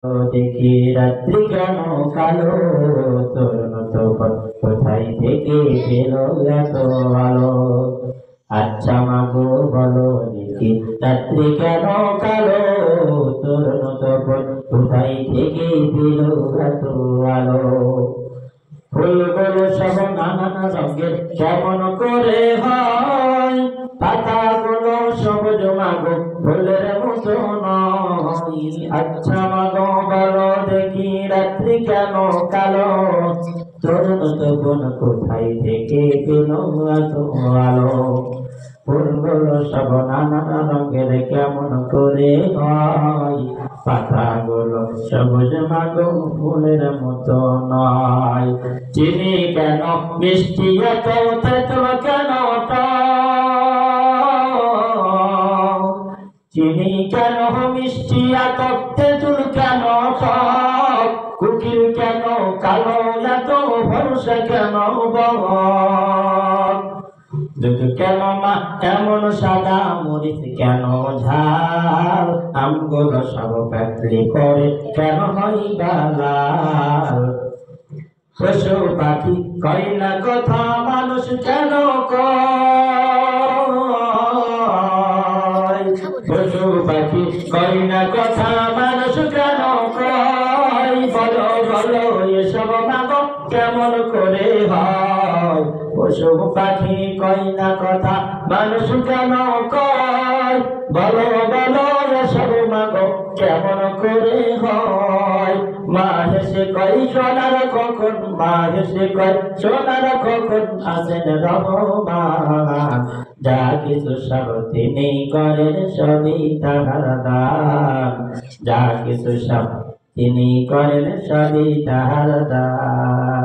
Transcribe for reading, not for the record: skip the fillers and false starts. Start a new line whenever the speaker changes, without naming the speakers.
দেখি রাত্রি কেন কালো, তোর মতো কোথায় থেকে পেলো এত আলো। আচ্ছা মাগো বলো দেখি রাত্রি কেন কালো, তোর মতো কোথায় থেকে পেলো এত আলো। ফুলগুলো সব নানান রঙের কেমন করে হয়, পাতাগুলো সবুজ মাগো ফুলের মতো নয়। আচ্ছা মাগো বলো দেখি রাত্রি কেন কালো, তোর বোন কোথায় থেকে পেল এত আলো। ফুলগুলো সব নানান রঙের কেমন করে হয়, পাতাগুলো সবুজ মাগো ফুলের মতো নয়। চিনি কেন মিষ্টি এত, তেঁতুল কেন টক, চিনি কেন মিষ্টি এত, তেঁতুল কেন টক, কুকিল কেন কালো এত, ভরসা কেন বক। দুধ কেন মা এমন সাদা, মরিচ কেন ঝাল, আমগুলো সব পাতলি করে কেন হয় লাল। পশু পাখি কয় না কথা, মানুষ কেন কয়, পশু পাখি কয় না কথা, মানুষ কেন কয়। বলো বলো এসব মাগো কেমন করে হয়, পশু পাখি কয় না কথা, মানুষ কেন কয়। বলো বলো এসব মাগো কেমন করে হয়। মা হেসে কয় সোনার কখন, মা হেসে কয় সোনার কখন, আছেন রহমান। যা কিছু সব তিনি করেন সবই তাহার দান, যা কিছু সব তিনি করেন সবই তাহার দান।